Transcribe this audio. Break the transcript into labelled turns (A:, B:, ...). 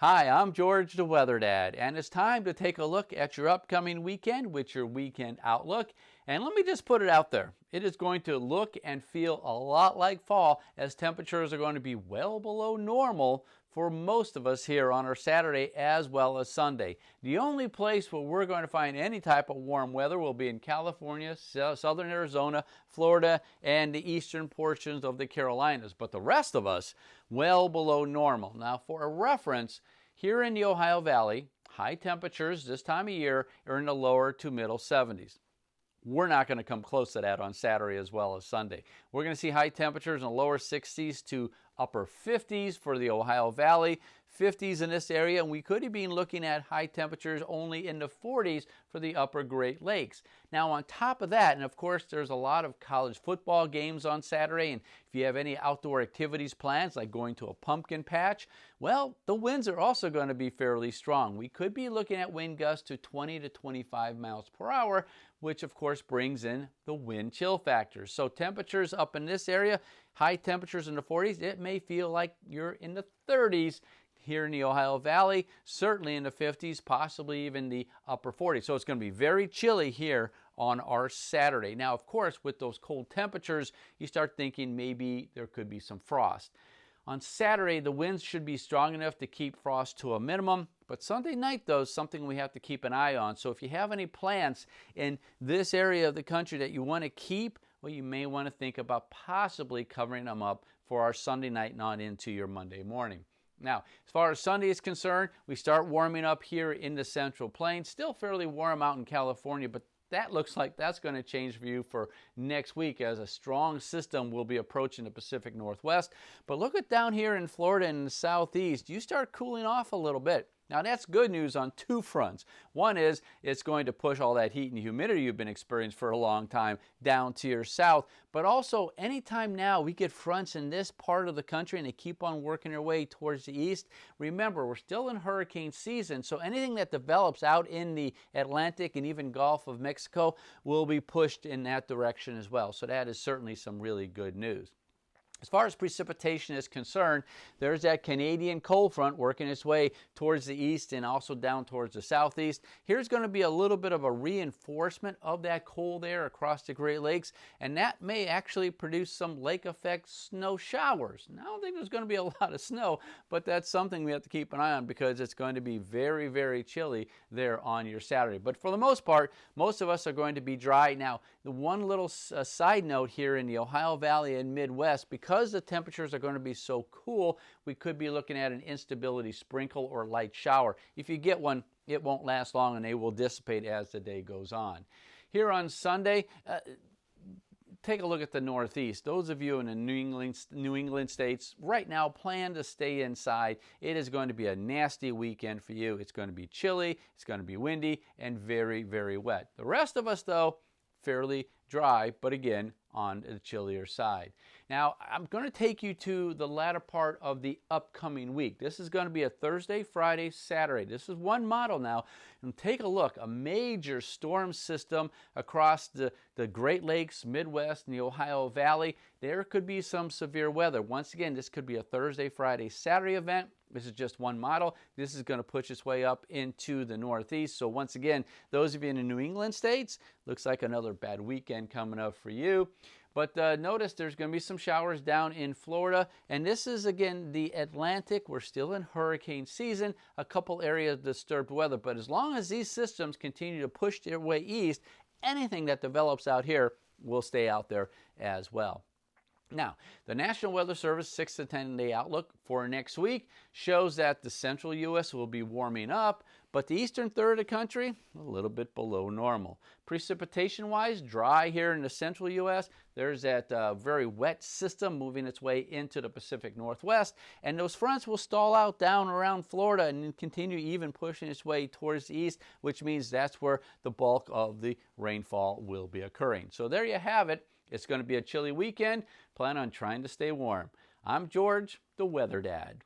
A: Hi, I'm George the Weather Dad, and it's time to take a look at your upcoming weekend with your weekend outlook. And let me just put it out there. It is going to look and feel a lot like fall as temperatures are going to be well below normal for most of us here on our Saturday as well as Sunday. The only place where we're going to find any type of warm weather will be in California, southern Arizona, Florida, and the eastern portions of the Carolinas. But the rest of us, well below normal. Now, for a reference, here in the Ohio Valley, high temperatures this time of year are in the lower to middle 70s. We're not going to come close to that on Saturday as well as Sunday. We're going to see high temperatures in the lower 60s to upper 50s for the Ohio Valley, 50s in this area, and we could be looking at high temperatures only in the 40s for the upper Great Lakes. Now on top of that, and of course there's a lot of college football games on Saturday, and if you have any outdoor activities plans like going to a pumpkin patch, well, the winds are also going to be fairly strong. We could be looking at wind gusts to 20 to 25 miles per hour, which of course brings in the wind chill factors. So temperatures up in this area, high temperatures in the 40s, it may feel like you're in the 30s here in the Ohio Valley, certainly in the 50s, possibly even the upper 40s. So it's going to be very chilly here on our Saturday. Now, of course, with those cold temperatures, you start thinking maybe there could be some frost. On Saturday, the winds should be strong enough to keep frost to a minimum, but Sunday night, though, is something we have to keep an eye on. So if you have any plants in this area of the country that you want to keep, well, you may want to think about possibly covering them up for our Sunday night and on into your Monday morning. Now, as far as Sunday is concerned, we start warming up here in the Central Plains. Still fairly warm out in California, but that looks like that's going to change for you for next week as a strong system will be approaching the Pacific Northwest. But look at down here in Florida and the Southeast. You start cooling off a little bit. Now that's good news on two fronts. One is it's going to push all that heat and humidity you've been experiencing for a long time down to your south. But also anytime now we get fronts in this part of the country and they keep on working their way towards the east, remember we're still in hurricane season, so anything that develops out in the Atlantic and even Gulf of Mexico will be pushed in that direction as well. So that is certainly some really good news. As far as precipitation is concerned, there's that Canadian cold front working its way towards the east and also down towards the southeast. Here's going to be a little bit of a reinforcement of that cold air across the Great Lakes, and that may actually produce some lake effect snow showers. Now, I don't think there's going to be a lot of snow, but that's something we have to keep an eye on because it's going to be very, very chilly there on your Saturday. But for the most part, most of us are going to be dry. Now, the one little side note here in the Ohio Valley and Midwest, because the temperatures are going to be so cool, we could be looking at an instability sprinkle or light shower. If you get one, it won't last long and they will dissipate as the day goes on. Here on Sunday, take a look at the Northeast. Those of you in the New England states, right now plan to stay inside. It is going to be a nasty weekend for you. It's going to be chilly, it's going to be windy, and very, very wet. The rest of us, though, fairly dry, but again, on the chillier side. Now, I'm going to take you to the latter part of the upcoming week. This is going to be a Thursday, Friday, Saturday. This is one model now. And take a look, a major storm system across the Great Lakes, Midwest, and the Ohio Valley. There could be some severe weather. Once again, this could be a Thursday, Friday, Saturday event. This is just one model. This is going to push its way up into the Northeast. So once again, those of you in the New England states, looks like another bad weekend coming up for you. But notice there's going to be some showers down in Florida. And this is, again, the Atlantic. We're still in hurricane season. A couple areas disturbed weather. But as long as these systems continue to push their way east, anything that develops out here will stay out there as well. Now, the National Weather Service 6 to 10 day outlook for next week shows that the central U.S. will be warming up, but the eastern third of the country, a little bit below normal. Precipitation-wise, dry here in the central U.S. There's that very wet system moving its way into the Pacific Northwest, and those fronts will stall out down around Florida and continue even pushing its way towards the east, which means that's where the bulk of the rainfall will be occurring. So there you have it. It's going to be a chilly weekend. Plan on trying to stay warm. I'm George, the Weather Dad.